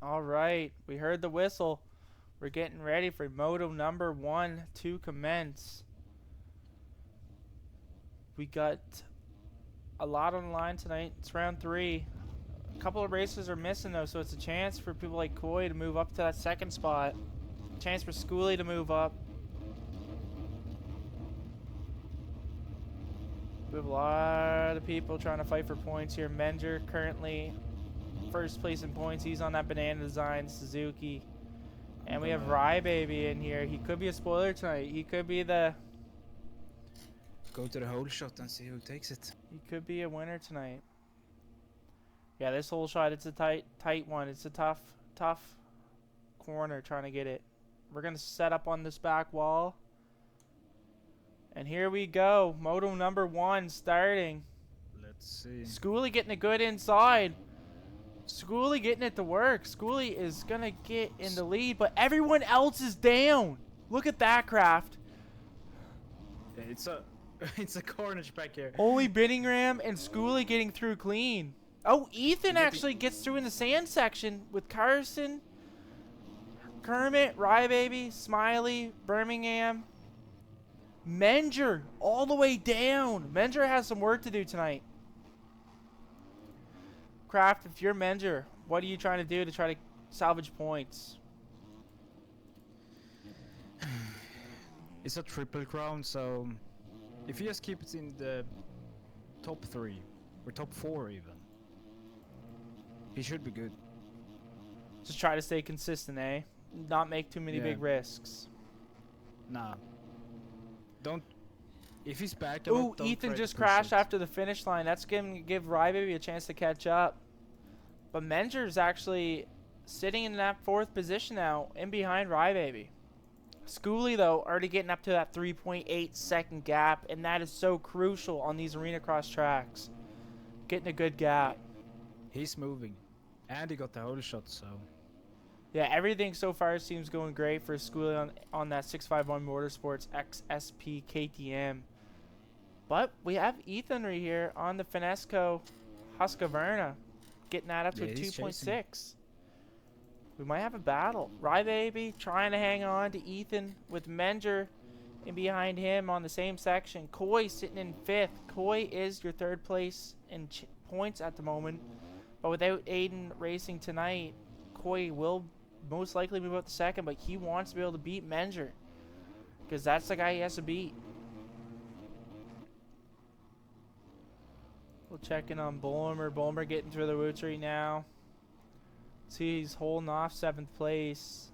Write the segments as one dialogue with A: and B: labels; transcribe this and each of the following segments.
A: All right, we heard the whistle. We're getting ready for Moto number 1 to commence. We got a lot on the line tonight. It's round 3. A couple of races are missing though, so it's a chance for people like Coy to move up to that second spot. Chance for Schoolie to move up. We have a lot of people trying to fight for points here. Menger currently first place in points. He's on that Banana Design Suzuki. And we have Rybaby in here. He could be a spoiler tonight. He could be the...
B: Go to the hole shot and see who takes it.
A: He could be a winner tonight. Yeah, this hole shot, it's a tight one. It's a tough corner trying to get it. We're going to set up on this back wall. And here we go. Moto number 1 starting.
B: Let's see.
A: Schoolie getting it good inside. Schoolie getting it to work. Schoolie is going to get in the lead, but everyone else is down. Look at that, Craft.
B: Yeah, it's a carnage back here.
A: Only Binningham and Schoolie getting through clean. Oh, Ethan actually gets through in the sand section with Carson, Kermit, Rybaby, Smiley, Birmingham. Menger all the way down. Menger has some work to do tonight. Kraft, if you're Menger, what are you trying to do to try to salvage points?
B: It's a triple crown, so if he just keeps in the top 3 or top 4 even, he should be good.
A: Just try to stay consistent, eh? Not make too many big risks.
B: Nah. Don't. If he's back,
A: ooh, Ethan just crashed after the finish line. That's going to give Rybaby a chance to catch up. But Menger's actually sitting in that 4th position now, in behind Rybaby. Schoolie, though, already getting up to that 3.8 second gap, and that is so crucial on these arena cross tracks. Getting a good gap.
B: He's moving. And he got the hole shot, so...
A: Yeah, everything so far seems going great for Schoolie on that 651 Motorsports XSP KTM. But we have Ethan right here on the Finesco Husqvarna, getting that up to 2.6. We might have a battle. Rybaby trying to hang on to Ethan with Menger in behind him on the same section. Coy sitting in 5th. Coy is your 3rd place in points at the moment. But without Aiden racing tonight, Coy will most likely move up to 2nd, but he wants to be able to beat Menger, because that's the guy he has to beat. We'll check in on Bulmer. Bulmer getting through the woods right now. See, he's holding off 7th place.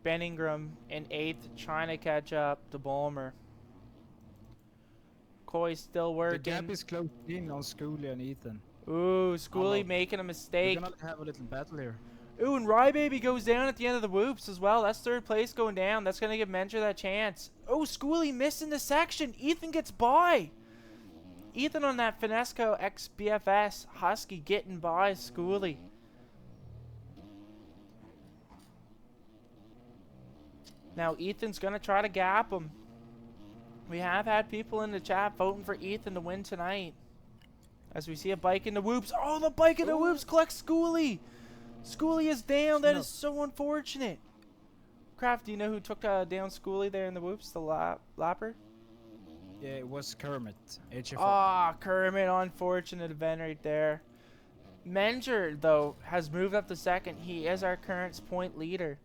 A: Benningham in 8th, trying to catch up to Bulmer. Coy's still working.
B: The gap is closed in on Schoolie and Ethan.
A: Ooh, Schoolie making a mistake.
B: We're gonna have a little battle here.
A: Ooh, and Rybaby goes down at the end of the whoops as well. That's 3rd place going down. That's going to give Menger that chance. Oh, Schoolie missing the section. Ethan gets by. Ethan on that Finesco XBFS Husky getting by Schoolie. Now Ethan's going to try to gap him. We have had people in the chat voting for Ethan to win tonight. As we see a bike in the whoops. Oh, the bike in the whoops collects Schoolie. Schoolie is down. That is so unfortunate. Kraft, do you know who took down Schoolie there in the whoops? The lapper?
B: Yeah, it was Kermit. HFR.
A: Ah, Kermit, unfortunate event right there. Menger, though, has moved up to 2nd. He is our current point leader.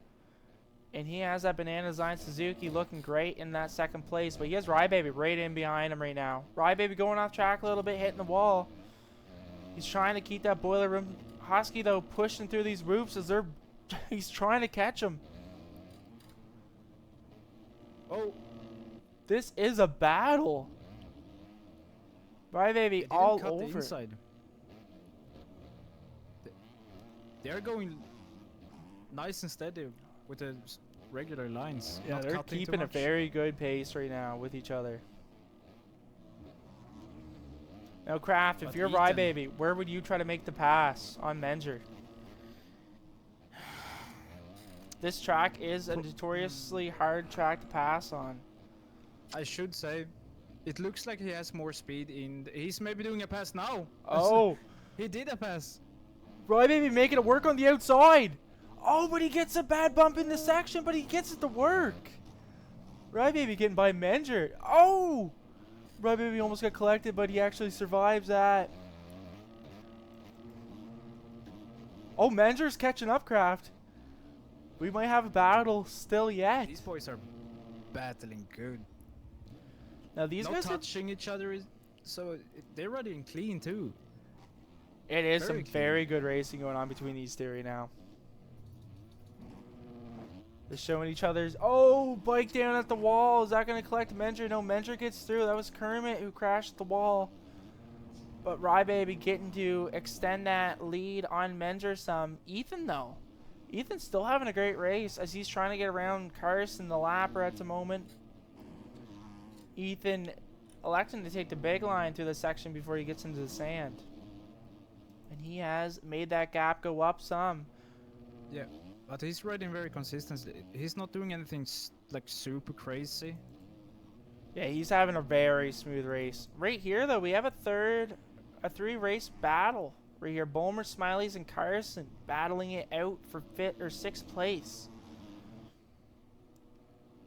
A: And he has that Banana Design Suzuki looking great in that 2nd place. But he has Rybaby right in behind him right now. Rybaby going off track a little bit, hitting the wall. He's trying to keep that boiler room. Husky, though, pushing through these roofs as he's trying to catch him.
B: Oh.
A: This is a battle. Rybaby all over.
B: The inside. They're going nice and steady with the regular lines.
A: Yeah, they're keeping a very good pace right now with each other. Now, Kraft, if you're Rybaby, where would you try to make the pass on Menger? This track is a notoriously hard track to pass on.
B: I should say, it looks like he has more speed in... He's maybe doing a pass now.
A: Oh!
B: He did a pass.
A: Rybaby making it work on the outside. Oh, but he gets a bad bump in the section, but he gets it to work. Rybaby getting by Menger. Oh! Rybaby almost got collected, but he actually survives that. Oh, Menger's catching up, Kraft. We might have a battle still yet.
B: These boys are battling good.
A: Now these
B: Not
A: guys
B: touching each other, so they're running clean too.
A: It is
B: Very
A: some
B: clean.
A: very good racing going on between these two right now. They're showing each other's. Oh, bike down at the wall. Is that going to collect Menger? No, Menger gets through. That was Kermit who crashed the wall. But Rybaby getting to extend that lead on Menger some. Ethan, though. Ethan's still having a great race as he's trying to get around Carson, the lapper, at the moment. Ethan electing to take the big line through the section before he gets into the sand. And he has made that gap go up some.
B: Yeah, but he's riding very consistently. He's not doing anything like super crazy.
A: Yeah, he's having a very smooth race. Right here, though, we have a three-race battle. Right here, Bulmer, Smileys, and Carson battling it out for 5th or 6th place.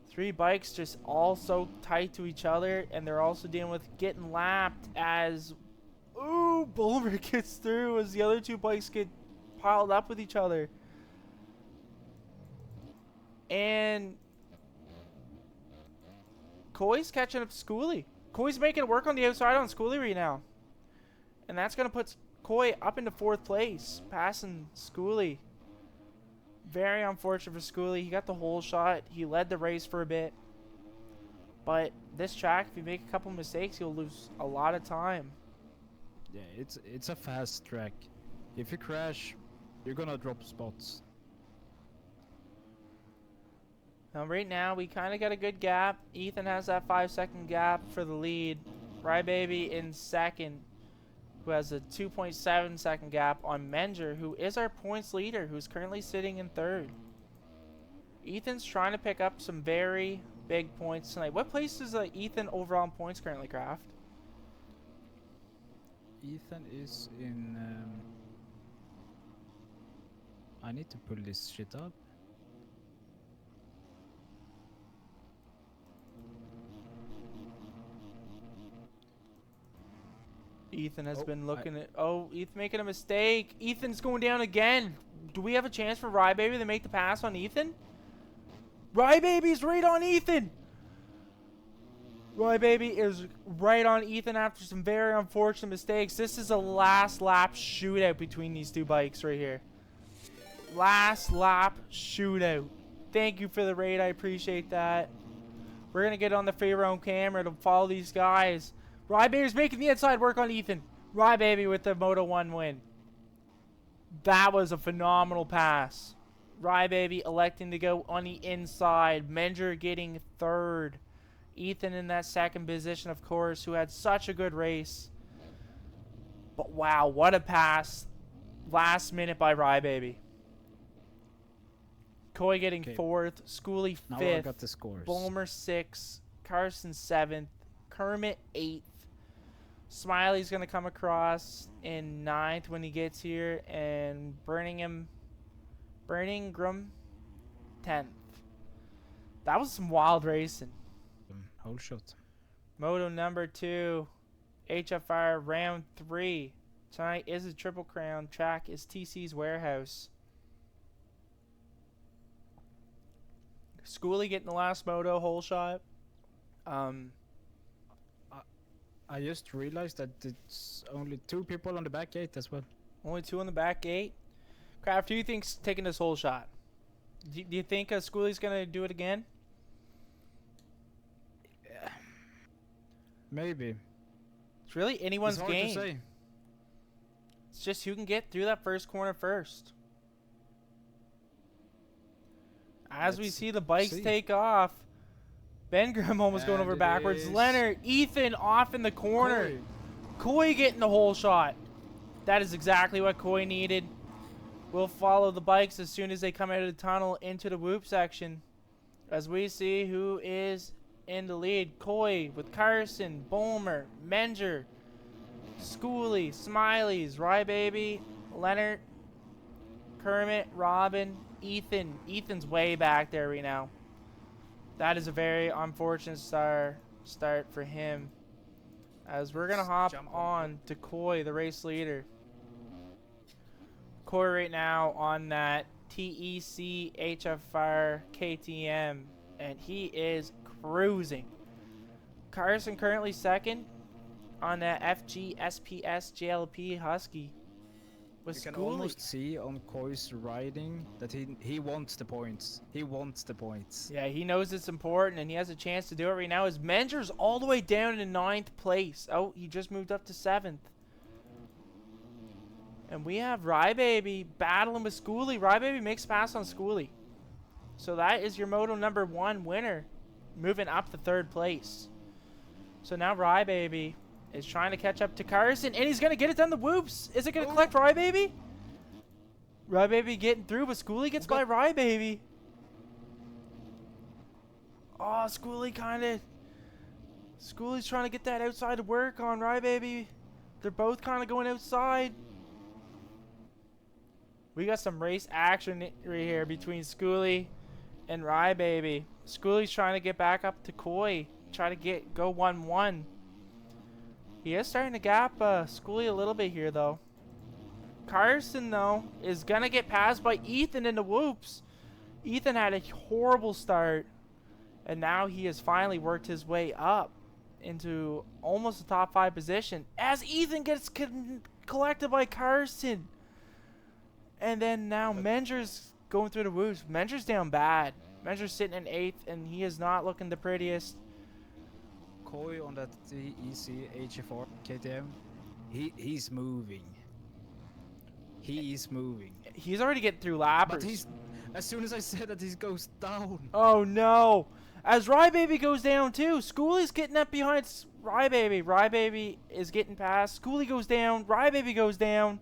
A: 3 bikes just all so tight to each other, and they're also dealing with getting lapped as... Ooh, Bulmer gets through as the other 2 bikes get piled up with each other. And Coy's catching up to Schooley. Coy's making it work on the outside on Schooley right now. And that's going to put Coy up into 4th place, passing Schooley. Very unfortunate for Schooley. He got the whole shot. He led the race for a bit. But this track, if you make a couple mistakes, you'll lose a lot of time.
B: Yeah, it's a fast track. If you crash, you're gonna drop spots.
A: Now, right now, we kind of got a good gap. Ethan has that 5-second gap for the lead. Rybaby in 2nd, who has a 2.7 second gap on Menger, who is our points leader, who's currently sitting in 3rd. Ethan's trying to pick up some very big points tonight. What place is Ethan overall in points currently, Kraft?
B: Ethan is in. I need to pull this shit up.
A: Ethan has been looking at... Oh, Ethan making a mistake. Ethan's going down again. Do we have a chance for Rybaby to make the pass on Ethan? Rybaby's right on Ethan. Rybaby is right on Ethan after some very unfortunate mistakes. This is a last lap shootout between these 2 bikes right here. Last lap shootout. Thank you for the raid. I appreciate that. We're going to get on the favor on camera to follow these guys. Rybaby's making the inside work on Ethan. Rybaby with the Moto 1 win. That was a phenomenal pass. Rybaby electing to go on the inside. Menger getting 3rd. Ethan in that 2nd position, of course, who had such a good race. But wow, what a pass. Last minute by Rybaby. Coy getting 4th. Schooley 5th.
B: Now I got the scores.
A: Bulmer 6th. Carson 7th. Kermit 8th. Smiley's going to come across in 9th when he gets here. And Birmingham 10th. That was some wild racing.
B: Whole shot.
A: Moto number 2. HFR round 3. Tonight is a Triple Crown. Track is TC's Warehouse. Schooley getting the last moto hole shot.
B: I just realized that it's only 2 people on the back gate as well.
A: Only 2 on the back gate. Kraft, who do you think's taking this whole shot? Do you think Schooley's going to do it again?
B: Yeah. Maybe.
A: It's really anyone's
B: It's hard
A: game.
B: to say.
A: It's just who can get through that first corner first. As we
B: Let's
A: see the bikes
B: see.
A: take off. Ben Grimm almost going
B: And
A: over
B: it
A: backwards.
B: is
A: Leonard, Ethan off in the corner.
B: Coy.
A: Coy getting the whole shot. That is exactly what Coy needed. We'll follow the bikes as soon as they come out of the tunnel into the whoop section. As we see who is in the lead. Coy with Carson, Bulmer, Menger, Schooley, Smileys, Rybaby, Leonard, Kermit, Robin, Ethan. Ethan's way back there right now. That is a very unfortunate start for him. As we're going to hop on to Coy, the race leader. Coy right now on that TEC HFR KTM. And he is cruising. Carson currently second on that FG SPS JLP Husky.
B: You can almost see on Koi's riding that he wants the points. He wants the points.
A: Yeah, he knows it's important, and he has a chance to do it right now. As Menger's all the way down in 9th place. Oh, he just moved up to 7th. And we have Rybaby battling with Schoolie. Rybaby makes a pass on Schoolie. So that is your Moto number 1 winner, moving up to 3rd place. So now Rybaby is trying to catch up to Carson, and he's going to get it down the whoops. Is it going to collect Rybaby? Rybaby getting through, but Schoolie gets by Rybaby. Oh, Schoolie Schoolie's trying to get that outside to work on Rybaby. They're both kind of going outside. We got some race action right here between Schoolie and Rybaby. Schoolie's trying to get back up to Coy. Try to go 1-1. He is starting to gap Schoolie a little bit here, though. Carson, though, is going to get passed by Ethan in the whoops. Ethan had a horrible start, and now he has finally worked his way up into almost the top 5 position as Ethan gets collected by Carson. And then now Menger's going through the whoops. Menger's down bad. Menger's sitting in 8th, and he is not looking the prettiest.
B: Coy on that TEC HFR KTM, he's moving. He is moving.
A: He's already getting through lappers.
B: But as soon as I said that, he goes down.
A: Oh no! As Rybaby goes down too. Schoolie's getting up behind Rybaby. Rybaby is getting past. Schoolie goes down. Rybaby goes down.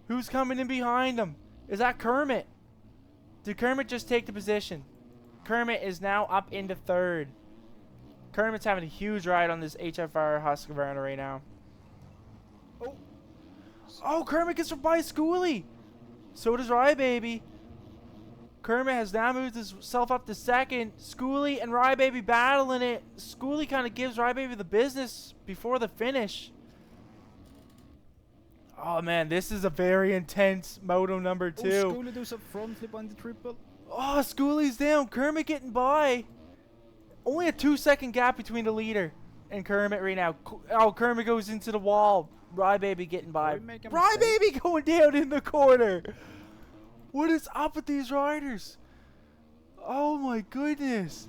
A: Who's coming in behind him? Is that Kermit? Did Kermit just take the position? Kermit is now up into 3rd. Kermit's having a huge ride on this HFR Husqvarna right now. Oh, Kermit gets by Schoolie. So does Rybaby. Kermit has now moved himself up to 2nd. Schoolie and Rybaby battling it. Schoolie kind of gives Rybaby the business before the finish. Oh man, this is a very intense Moto number 2.
B: Oh, Schoolie does a front flip on the triple.
A: Oh, Schoolie's down. Kermit getting by. Only a 2-second gap between the leader and Kermit right now. Oh, Kermit goes into the wall. Rybaby getting by. Rybaby going down in the corner. What is up with these riders? Oh my goodness.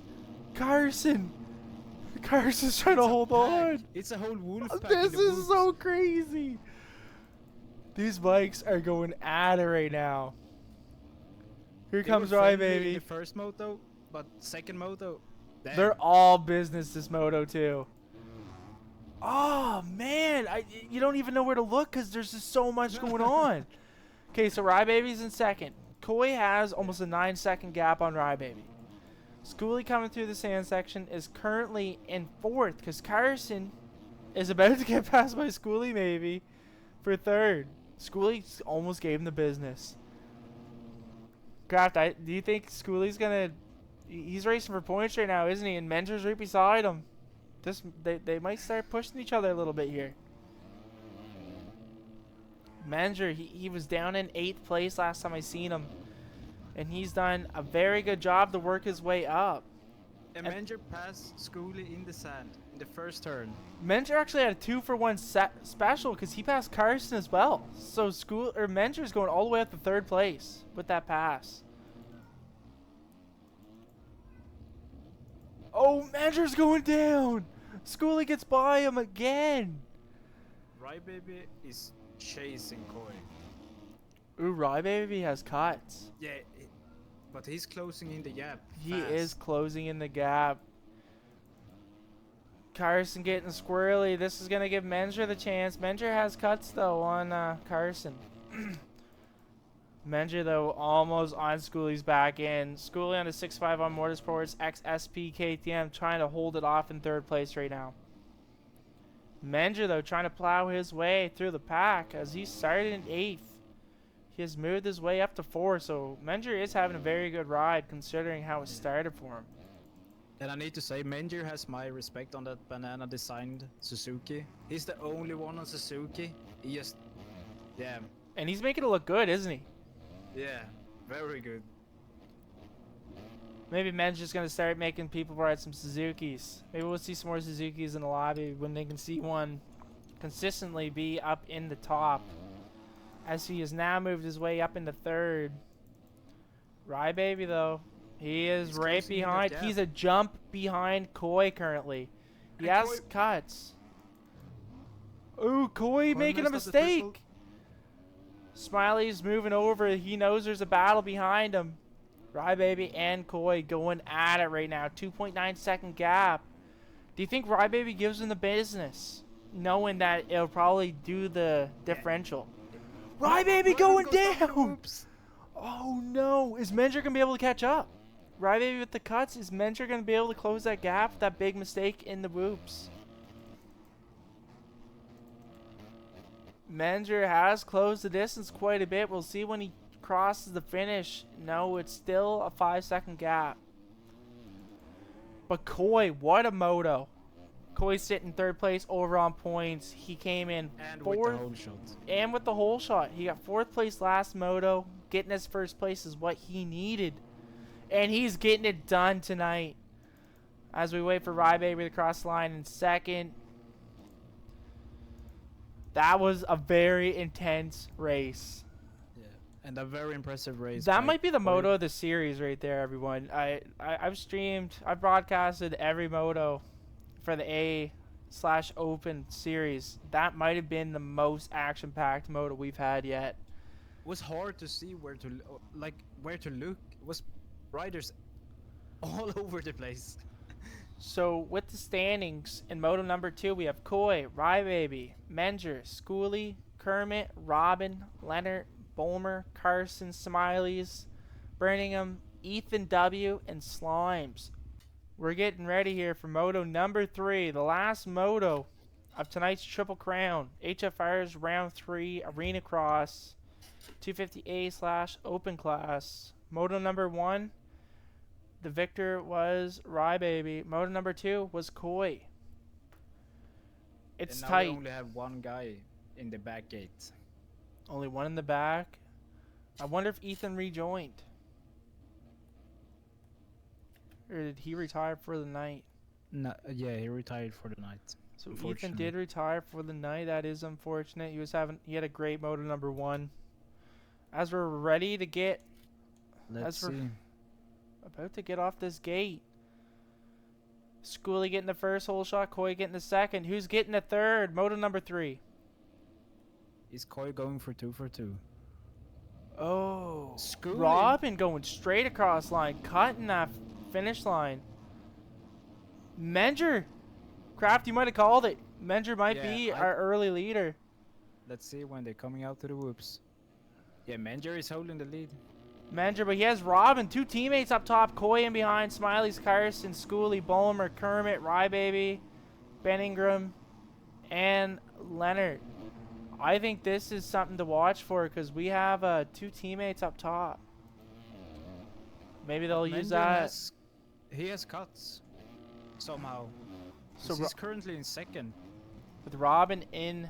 A: Carson's trying to hold on.
B: It's a whole wolf pack.
A: This is so crazy. These bikes are going at it right now. Here comes Rybaby.
B: The first moto, but second moto. Damn.
A: They're all business this Moto 2. Oh man, you don't even know where to look because there's just so much going on. Okay, so Rybaby's in 2nd. Coy has almost a 9-second gap on Rybaby. Schoolie coming through the sand section is currently in 4th because Carson is about to get passed by Schoolie maybe for 3rd. Schoolie almost gave him the business. Kraft, do you think Schoolie's gonna? He's racing for points right now, isn't he? And Menger's right beside him. They might start pushing each other a little bit here. Menger, he was down in 8th place last time I seen him, and he's done a very good job to work his way up.
B: And Menger passed Schoolie in the sand in the first turn.
A: Menger actually had a 2-for-1 special because he passed Carson as well. So Menger's going all the way up to 3rd place with that pass. Oh, Menger's going down. Schoolie gets by him again.
B: Rybaby is chasing Coy.
A: Ooh, Rybaby has cuts.
B: Yeah, but he's closing in the gap.
A: He is closing in the gap. Carson getting squirrely. This is going to give Menger the chance. Menger has cuts, though, on Carson. Menger, though, almost on Schoolie's back end. Schoolie on a 6.5 on Motorsports XSP KTM, trying to hold it off in 3rd place right now. Menger, though, trying to plow his way through the pack as he started in 8th. He has moved his way up to 4, so Menger is having a very good ride considering how it started for him.
B: And I need to say, Menger has my respect on that banana designed Suzuki. He's the only one on Suzuki. He just, yeah.
A: And he's making it look good, isn't he?
B: Yeah, very good.
A: Maybe Men's just gonna start making people ride some Suzukis. Maybe we'll see some more Suzukis in the lobby when they can see one consistently be up in the top. As he has now moved his way up into 3rd. Rybaby though, he is
B: He's
A: right
B: closing in
A: behind.
B: that
A: He's
B: gap.
A: a jump behind Koi currently. He
B: And
A: has
B: Koi-
A: cuts. Ooh, Koi making a
B: messed up the triple.
A: mistake. Smiley's moving over. He knows there's a battle behind him. Rybaby and Koi going at it right now. 2.9 second gap. Do you think Rybaby gives him the business, knowing that it'll probably do the differential? Rybaby going down!
B: Oops.
A: Oh no! Is Menger gonna be able to catch up? Rybaby with the cuts. Is Menger gonna be able to close that gap with that big mistake in the whoops? Menger has closed the distance quite a bit. We'll see when he crosses the finish. No, it's still a 5-second gap. But Koi, what a moto. Koi's sitting 3rd place over on points. He came in
B: And with
A: 4th.
B: the whole shot.
A: And with the whole shot. He got 4th place last moto. Getting his 1st place is what he needed. And he's getting it done tonight. As we wait for Rybaby to cross the line in 2nd. That was a very intense race.
B: Yeah. And a very impressive race.
A: That
B: by
A: might be the
B: Koi.
A: moto of the series right there, everyone. I've broadcasted every moto for the A/Open series. That might have been the most action-packed moto we've had yet.
B: It was hard to see where to where to look. It was riders all over the place.
A: So with the standings in moto number 2, we have Koi, Rybaby, Menger, Schooley, Kermit, Robin, Leonard, Bulmer, Carson, Smileys, Birmingham, Ethan W, and Slimes. We're getting ready here for moto number 3, the last moto of tonight's Triple Crown. HFR's round 3 Arena Cross 250A/Open class. Moto number 1, the victor was Rybaby. Moto number 2 was Koi. It's
B: And now
A: tight.
B: we only have one guy in the back gate.
A: Only one in the back. I wonder if Ethan rejoined. Or did he retire for the night?
B: No, yeah, he retired for the night.
A: So Ethan
B: Unfortunately.
A: did retire for the night. That is unfortunate. He had a great moto number 1. As we're ready to get
B: Let's
A: for-
B: see.
A: about to get off this gate. Schooley getting the first hole shot, Koi getting the second. Who's getting the third? Moto number 3.
B: Is Koi going for 2 for 2?
A: Oh,
B: Schooley.
A: Robin going straight across line, cutting that finish line. Menger, Kraft, you might have called it. Menger might
B: Yeah,
A: be
B: I-
A: our early leader.
B: Let's see when they're coming out to the whoops. Yeah, Menger is holding the lead.
A: Menger, but he has Robin, 2 teammates up top, Koi in behind, Smiley's Carson, Schooley, Bulmer, Kermit, Rybaby, Ben Ingram, and Leonard. I think this is something to watch for because we have 2 teammates up top. Maybe they'll use
B: Menger
A: that.
B: he has cuts somehow.
A: So
B: So he's currently in 2nd.
A: with Robin in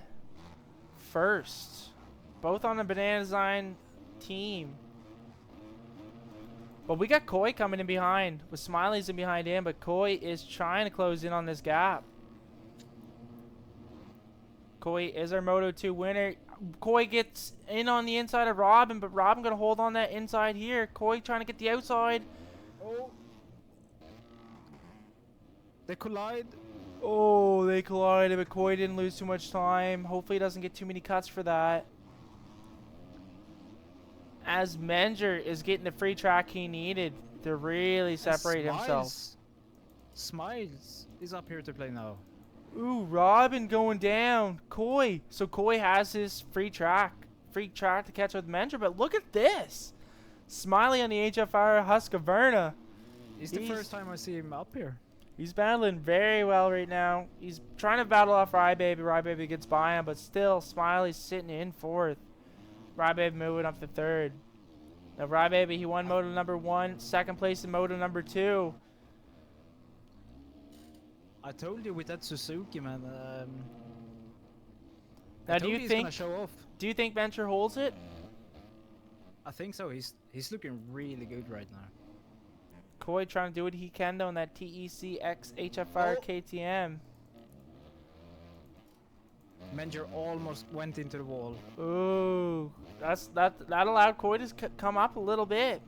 A: first. Both on the Banana Design team. But we got Koi coming in behind. With Smiley's in behind him, but Koi is trying to close in on this gap. Koi is our Moto 2 winner. Koi gets in on the inside of Robin, but Robin going to hold on that inside here. Koi trying to get the outside.
B: Oh. They collide.
A: Oh, they collided, but Koi didn't lose too much time. Hopefully he doesn't get too many cuts for that. As Menger is getting the free track he needed to really separate himself.
B: Smiles is up here to play now.
A: Ooh, Robin going down. Koi. So Koi has his free track to catch with Menger, but look at this. Smiley on the HFR Husqvarna.
B: It's the first time I see him up here.
A: He's battling very well right now. He's trying to battle off Rybaby. Rybaby gets by him, but still Smiley's sitting in 4th. Rybaby moving up to third. Now Rybaby, he won moto number 1, second place in moto number 2.
B: I told you with that Suzuki, man.
A: Now,
B: I told you he's gonna show off.
A: Do you think Mencher holds it?
B: I think so. He's looking really good right now.
A: Coy trying to do what he can though in that TEC X HFR KTM.
B: Menger almost went into the wall.
A: Ooh, that allowed Coy to come up a little bit.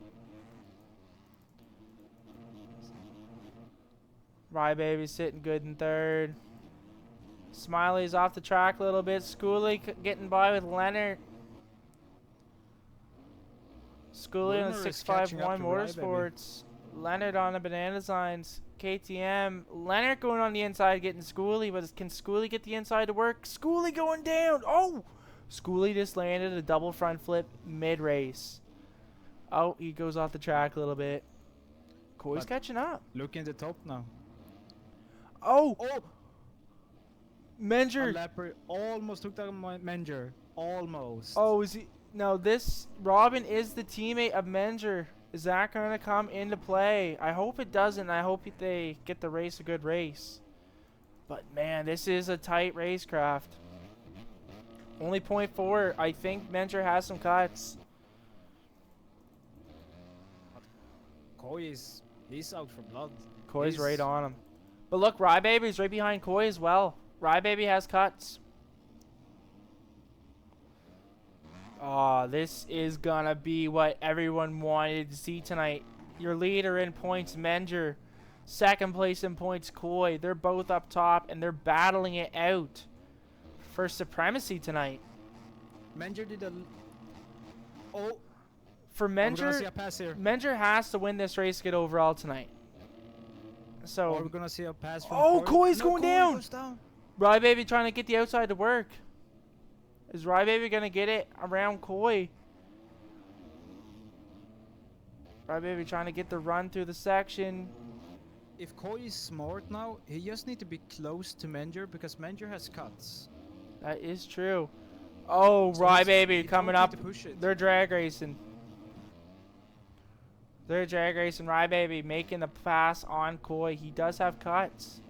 A: Rybaby sitting good in third. Smiley's off the track a little bit. Schooley getting by with Leonard. Schooley on the 651 Motorsports. Leonard on the Banana Designs KTM. Leonard going on the inside getting Schooley, but can Schooley get the inside to work? Schooley going down. Oh! Schooley just landed a double front flip mid-race. Oh, he goes off the track a little bit. Coy's catching up.
B: Look in the top now.
A: Oh!
B: Oh!
A: Menger.
B: Lapper almost took down Menger. Almost.
A: Oh, is he? No, this Robin is the teammate of Menger. Is that going to come into play? I hope it doesn't. I hope they get the race a good race. But man, this is a tight racecraft. Only 0.4. I think Menger has some cuts.
B: Coy he's out for blood.
A: Coy's right on him. But look, Rybaby's right behind Coy as well. Rybaby has cuts. Oh, this is gonna be what everyone wanted to see tonight. Your leader in points, Menger. Second place in points, Coy. They're both up top, and they're battling it out for supremacy tonight.
B: Menger did a... Oh!
A: For Menger, Menger has to win this race to get overall tonight. So...
B: Are we gonna see a pass from
A: Oh,
B: Coy?
A: Coy's going down! Rybaby trying to get the outside to work. Is Rybaby going to get it around Coy? Rybaby trying to get the run through the section.
B: If Coy is smart now, he just need to be close to Menger because Menger has cuts.
A: That is true. Oh,
B: So
A: Rybaby coming up.
B: They're
A: drag racing. They're drag racing. Rybaby making the pass on Coy. He does have cuts.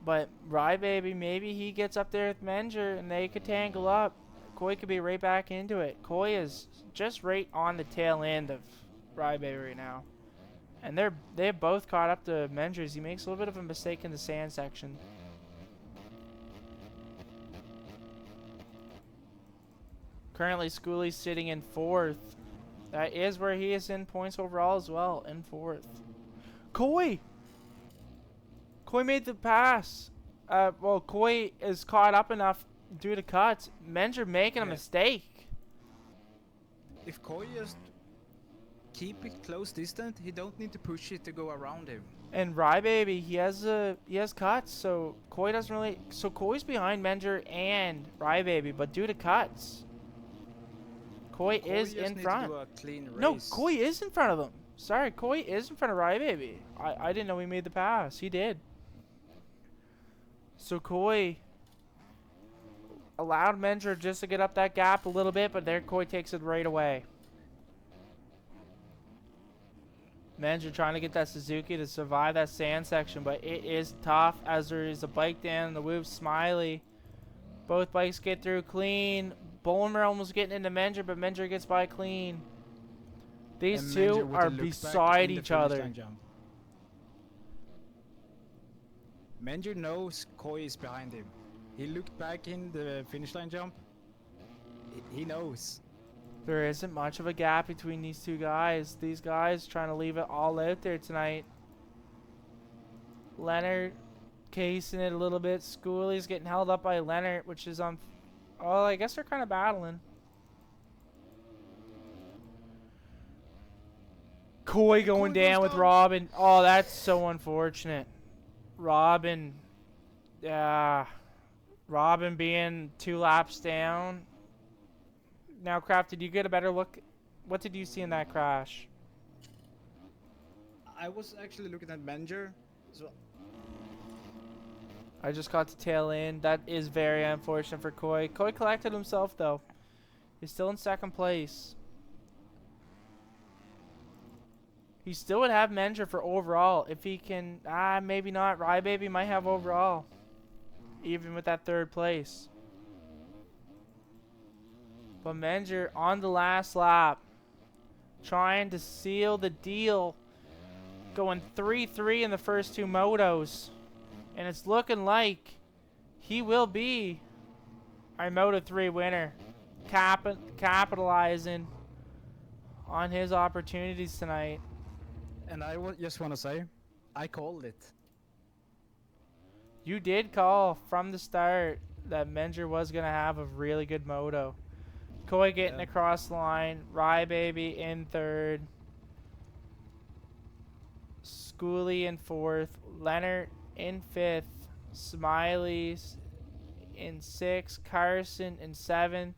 A: But Rybaby, maybe he gets up there with Menger and they could tangle up. Coy could be right back into it. Coy is just right on the tail end of Rybaby right now. And they're both caught up to Menger's. He makes a little bit of a mistake in the sand section. Currently, Schooley's sitting in 4th. That is where he is in points overall as well, in 4th. Coy! Coy made the pass. Well, Coy is caught up enough due to cuts. Menger making a mistake.
B: If Coy just keep it close distance, he don't need to push it to go around him.
A: And Rybaby, he has cuts, so Coy doesn't really. So Coy's behind Menger and Rybaby, but due to cuts, Coy is in front. No, Coy is in front of him. Sorry, Coy is in front of Rybaby. I didn't know he made the pass. He did. So Coy allowed Menger just to get up that gap a little bit, but there Coy takes it right away. Menger trying to get that Suzuki to survive that sand section, but it is tough as there is a bike down in the whoop. Smiley. Both bikes get through clean. Bowler almost getting into Menger, but Menger gets by clean. These two are beside each other.
B: Menger knows Coy is behind him. He looked back in the finish line jump. He knows.
A: There isn't much of a gap between these two guys. These guys trying to leave it all out there tonight. Leonard casing it a little bit. Schooley's getting held up by Leonard, which is on... Oh, I guess they're kind of battling. Coy going down with Robin. Oh, that's so unfortunate. Robin. Robin being 2 laps down. Now, Kraft, did you get a better look? What did you see in that crash?
B: I was actually looking at Menger. So
A: I just got to tail end. That is very unfortunate for Coy. Coy collected himself, though. He's still in second place. He still would have Menger for overall if he can. Maybe not. Rybaby might have overall, even with that third place. But Menger on the last lap, trying to seal the deal, going 3-3 in the first two motos, and it's looking like he will be our Moto 3 winner, capitalizing on his opportunities tonight.
B: And just want to say, I called it.
A: You did call from the start that Menger was going to have a really good moto. Koi getting across the line, Rybaby in third, Schooley in fourth, Leonard in fifth, Smiley's in sixth, Carson in seventh,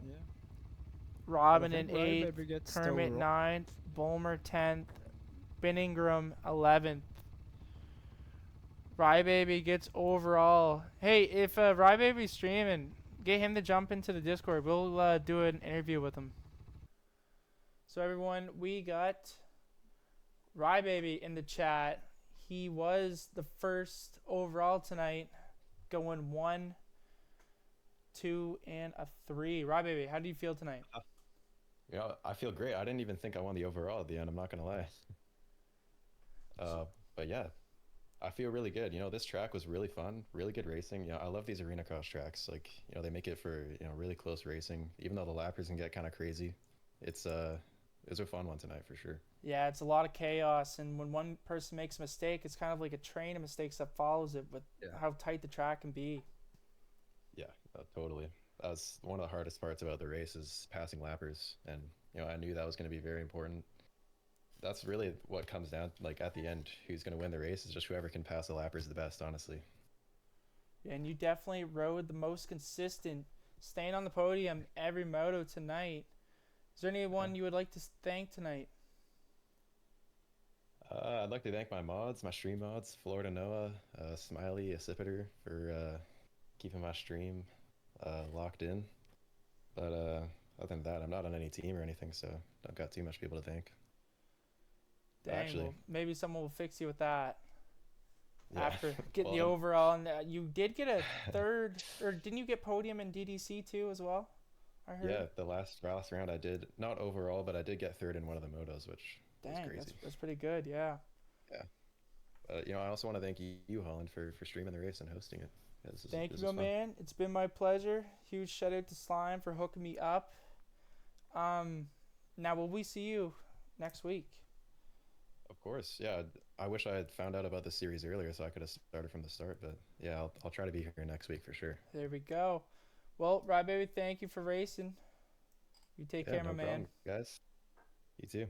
B: Yeah.
A: Robin in eighth, Kermit
B: the
A: ninth, Bulmer 10th, Binningram 11th. Rybaby gets overall. Hey, if Rybaby's streaming, get him to jump into the Discord. We'll do an interview with him. So everyone, we got Rybaby in the chat. He was the first overall tonight, going 1, 2, and a 3. Rybaby, how do you feel tonight?
C: Yeah, I feel great. I didn't even think I won the overall at the end. I'm not gonna lie. But yeah, I feel really good. This track was really fun, really good racing. I love these arena cross tracks. Like, they make it for really close racing. Even though the lappers can get kind of crazy, it was a fun one tonight for sure.
A: Yeah, it's a lot of chaos, and when one person makes a mistake, it's kind of like a train of mistakes that follows it with how tight the track can be.
C: Yeah, totally. That was one of the hardest parts about the race is passing lappers, and I knew that was going to be very important. That's really what comes down, like at the end, who's going to win the race is just whoever can pass the lappers the best, honestly.
A: And you definitely rode the most consistent, staying on the podium every moto tonight. Is there anyone you would like to thank tonight?
C: I'd like to thank my mods, my stream mods, Florida Noah, Smiley, Accipiter, for keeping my stream locked in. But other than that, I'm not on any team or anything, so don't got too much people to thank.
A: Dang,
C: Actually,
A: well, maybe someone will fix you with that.
C: Yeah.
A: After getting the overall, and you did get a third, or didn't you get podium in DDC too as well? I heard.
C: Yeah, the last round I did not overall, but I did get third in one of the motos, which was crazy.
A: That's pretty good. Yeah.
C: Yeah. I also want to thank you, Holland, for streaming the race and hosting it.
A: Thank you, man. It's been my pleasure. Huge shout out to Slime for hooking me up. Now will we see you next week?
C: Of course, yeah. I wish I had found out about the series earlier so I could have started from the start, but yeah, I'll try to be here next week for sure.
A: There we go. Well, Rybaby, thank you for racing. You take care, my man.
C: No problem, guys. You too.